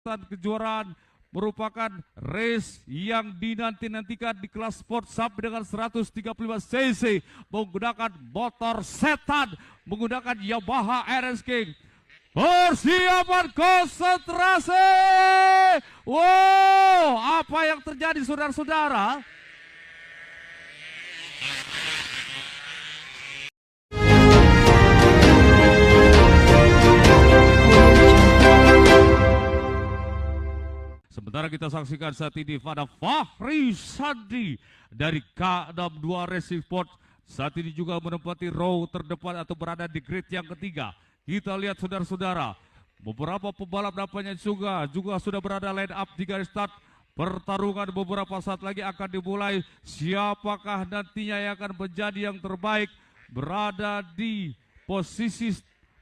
kejuaraan merupakan race yang dinanti-nantikan di kelas sport sub dengan 135 cc menggunakan motor setan, menggunakan Yamaha RS King. Persiapan, konsentrasi. Wow, apa yang terjadi saudara-saudara? Sementara kita saksikan saat ini pada Fahri Sandi dari K62 Racing Sport saat ini juga menempati row terdepan atau berada di grid yang ketiga. Kita lihat saudara-saudara, beberapa pembalap nampaknya juga sudah berada line up di garis start. Pertarungan beberapa saat lagi akan dimulai. Siapakah nantinya yang akan menjadi yang terbaik berada di posisi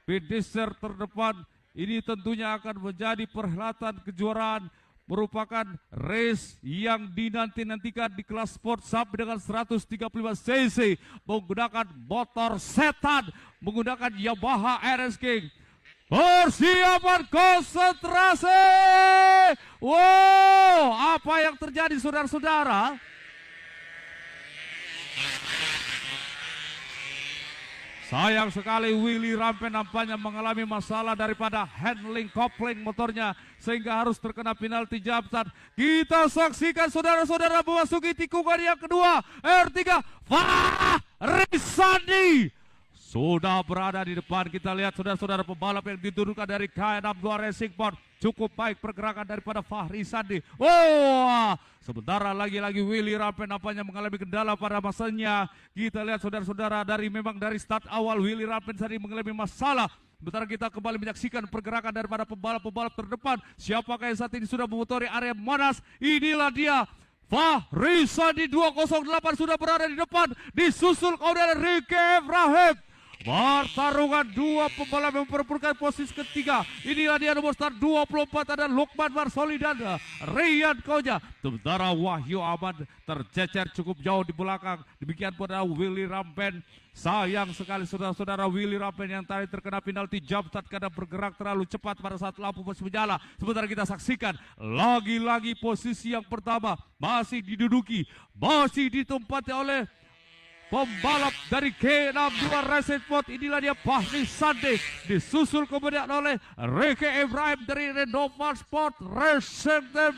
finisher terdepan? Ini tentunya akan menjadi perhelatan kejuaraan, merupakan race yang dinanti-nantikan di kelas sport sub dengan 135 cc menggunakan motor setan, menggunakan Yamaha RS King. Persiapan, konsentrasi. Wow, apa yang terjadi saudara-saudara? Sayang sekali Willy Rampen nampaknya mengalami masalah daripada handling kopling motornya sehingga harus terkena penalti jam start. Kita saksikan saudara-saudara memasuki tikungan yang kedua. R3 Fahri Sandi sudah berada di depan. Kita lihat saudara-saudara pembalap yang diturunkan dari K62 Racing Sport. Cukup baik pergerakan daripada Fahri Sandi. Oh, sementara lagi-lagi Willy Rampen nampaknya mengalami kendala pada masanya. Kita lihat saudara-saudara dari start awal Willy Rampen tadi mengalami masalah. Sementara kita kembali menyaksikan pergerakan daripada pembalap-pembalap terdepan. Siapakah yang saat ini sudah memotori area Monas? Inilah dia. Fahri Sandi 208 sudah berada di depan. Disusul oleh Ricky Ibrahim. Pertarungan dua pembalap yang memperebutkan posisi ketiga. Inilah dia nomor start 24 ada Lukman Marsoli dan Rian Koja. Sementara Wahyu Ahmad tercecer cukup jauh di belakang. Demikian pada Willy Rampen. Sayang sekali saudara-saudara Willy Rampen yang tadi terkena penalti jump start karena bergerak terlalu cepat pada saat lampu masih menyala. Sementara kita saksikan lagi-lagi posisi yang pertama masih diduduki, masih ditempati oleh pembalap dari K62 Racing Sport. Inilah dia Fahri Sandi. Disusul kemudian oleh Ricky Ibrahim dari Renova Sport Racing Team.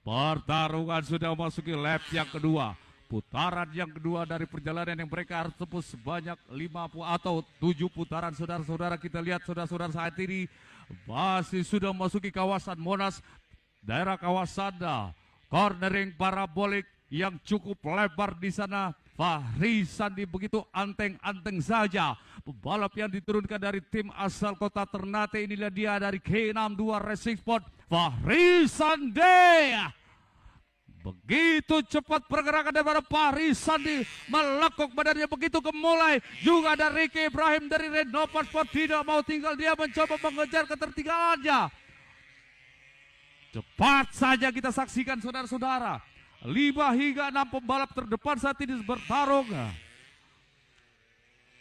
Pertarungan sudah memasuki lap yang kedua. Putaran yang kedua dari perjalanan yang mereka harus tempuh sebanyak 50 atau 7 putaran. Saudara-saudara, kita lihat saudara-saudara saat ini masih sudah memasuki kawasan Monas. Daerah kawasan cornering parabolik yang cukup lebar di sana. Fahri Sandi begitu anteng-anteng saja. Pembalap yang diturunkan dari tim asal kota Ternate, inilah dia dari K62 Racing Sport, Fahri Sandi. Begitu cepat pergerakan daripada Fahri Sandi, melekuk badannya begitu kemulai. Juga ada Ricky Ibrahim dari Renova Sport, tidak mau tinggal, dia mencoba mengejar ketertinggalannya. Cepat saja kita saksikan saudara-saudara. 5 hingga 6 pembalap terdepan saat ini bertarung.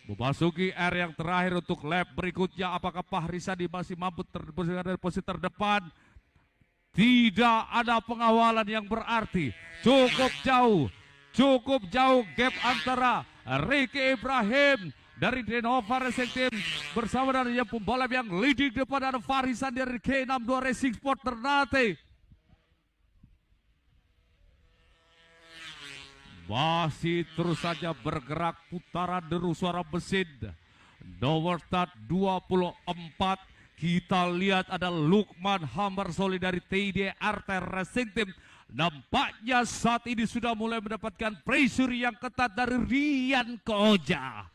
Memasuki area yang terakhir untuk lap berikutnya. Apakah Fahri Sandi masih mampu terposisikan dari posisi terdepan? Tidak ada pengawalan yang berarti. Cukup jauh gap antara Ricky Ibrahim dari Renova Racing Team bersama dengan pembalap yang leading depan ada Fahri Sandi dari K62 Racing Sport Ternate. Masih terus saja bergerak putaran deru suara mesin. Nomor start 24. Kita lihat ada Lukman Marsoli dari TID-RT Racing Team. Nampaknya saat ini sudah mulai mendapatkan pressure yang ketat dari Rian Koja.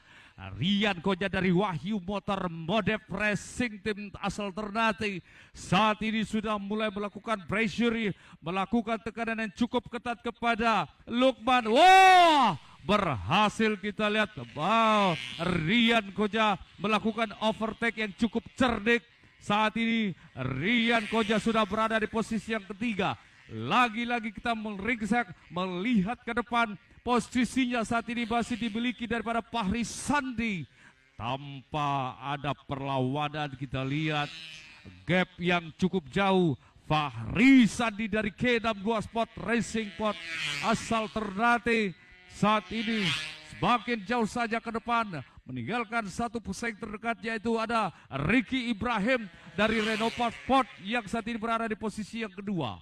Rian Koja dari Wahyu Motor Modef Racing Team asal Ternate saat ini sudah mulai melakukan pressure, melakukan tekanan yang cukup ketat kepada Lukman. Wah, berhasil kita lihat. Wow, Rian Koja melakukan overtake yang cukup cerdik. Saat ini Rian Koja sudah berada di posisi yang ketiga. Lagi-lagi kita meringsek melihat ke depan. Posisinya saat ini masih dimiliki daripada Fahri Sandi. Tanpa ada perlawanan kita lihat gap yang cukup jauh. Fahri Sandi dari K62 Sport Racing Pod asal Ternate saat ini semakin jauh saja ke depan, meninggalkan satu pesaing terdekat, yaitu ada Ricky Ibrahim dari Renova Sport yang saat ini berada di posisi yang kedua.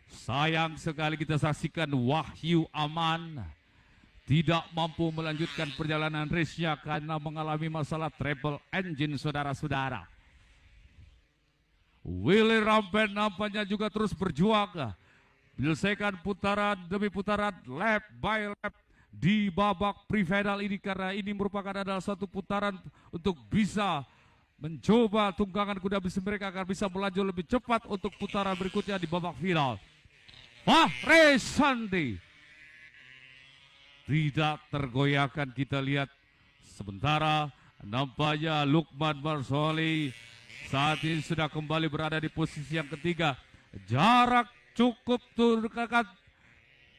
Sayang sekali kita saksikan Wahyu Aman tidak mampu melanjutkan perjalanan race-nya karena mengalami masalah treble engine, saudara-saudara. Willy Rampen nampaknya juga terus berjuang menyelesaikan putaran demi putaran, lap by lap di babak pre-final ini, karena ini merupakan adalah satu putaran untuk bisa mencoba tunggangan kuda bisnis mereka agar bisa melaju lebih cepat untuk putaran berikutnya di babak final. Fahri Sandi tidak tergoyahkan, kita lihat. Sementara nampaknya Lukman Marsoli saat ini sudah kembali berada di posisi yang ketiga. Jarak cukup dekat.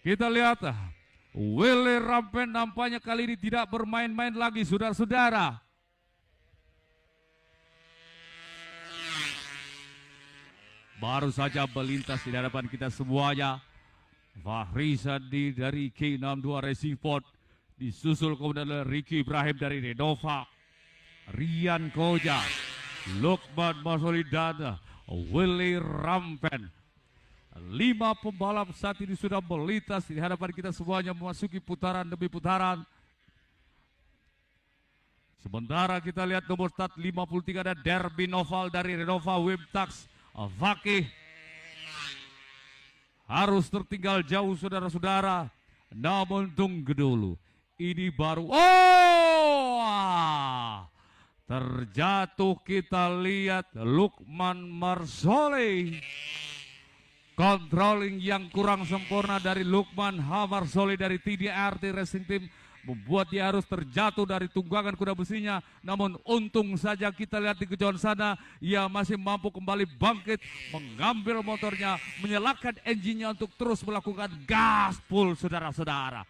Kita lihat Willy Rampen nampaknya kali ini tidak bermain-main lagi, saudara-saudara. Baru saja melintas di hadapan kita semuanya. Fahri Sandi dari K62 Racing Sport, disusul kemudian oleh Ricky Ibrahim dari Renova, Rian Koja, Lukman Marsoli dan Willy Rampen. 5 pembalap saat ini sudah melintas di hadapan kita semuanya, memasuki putaran demi putaran. Sementara kita lihat nomor start 53 ada Derby Noval dari Renova Wimtax Fakih. Harus tertinggal jauh, saudara-saudara. Namun tunggu dulu. Ini baru. Terjatuh, kita lihat Lukman Marsoli. Controlling yang kurang sempurna dari Lukman Marsoli dari TDRT Racing Team membuat dia harus terjatuh dari tunggangan kuda besinya. Namun untung saja kita lihat di kejauhan sana, ia masih mampu kembali bangkit, mengambil motornya, menyalakan engine-nya untuk terus melakukan gaspol, saudara-saudara.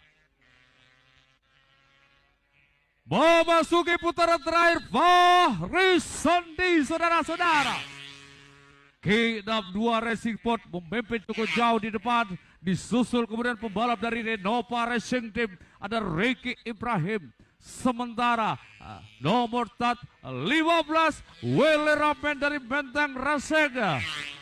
Memasuki putaran terakhir, Fahri Sandi, saudara-saudara. K62 Racing Sport memimpin cukup jauh di depan, disusul kemudian pembalap dari Renova Racing Team ada Ricky Ibrahim. Sementara nomor start 15 Willy Rampen dari Benteng Racing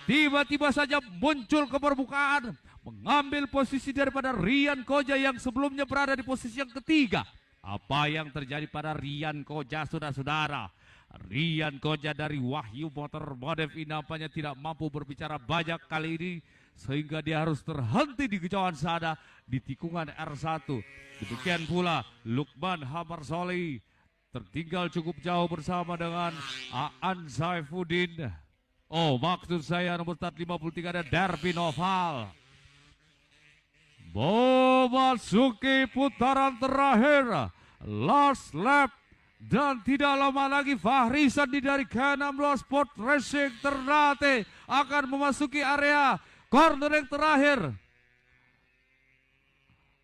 tiba-tiba saja muncul ke permukaan, mengambil posisi daripada Rian Koja yang sebelumnya berada di posisi yang ketiga. Apa yang terjadi pada Rian Koja, saudara-saudara? Rian Koja dari Wahyu Motor Modif ini nampaknya tidak mampu berbicara banyak kali ini, sehingga dia harus terhenti di kejauhan sana di tikungan R1. Demikian pula Lukman Marsoli tertinggal cukup jauh bersama dengan Aan Saifuddin. Maksud saya nomor start 53 ada Derby Noval. Memasuki putaran terakhir, last lap. Dan tidak lama lagi Fahri Sandi dari K62 Sport Racing Ternate akan memasuki area corner yang terakhir.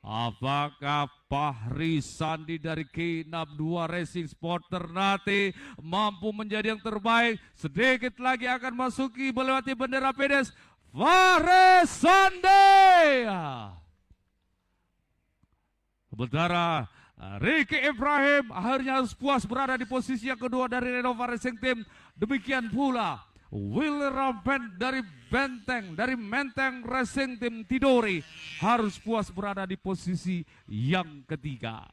Apakah Fahri Sandi dari K62 Racing Sport Ternate mampu menjadi yang terbaik? Sedikit lagi akan masuki melewati bendera pedes. Fahri Sandi. Sementara Ricky Ibrahim akhirnya harus puas berada di posisi yang kedua dari Renova Racing Team. Demikian pula Willy Rampen dari Menteng Racing Team Tidore harus puas berada di posisi yang ketiga.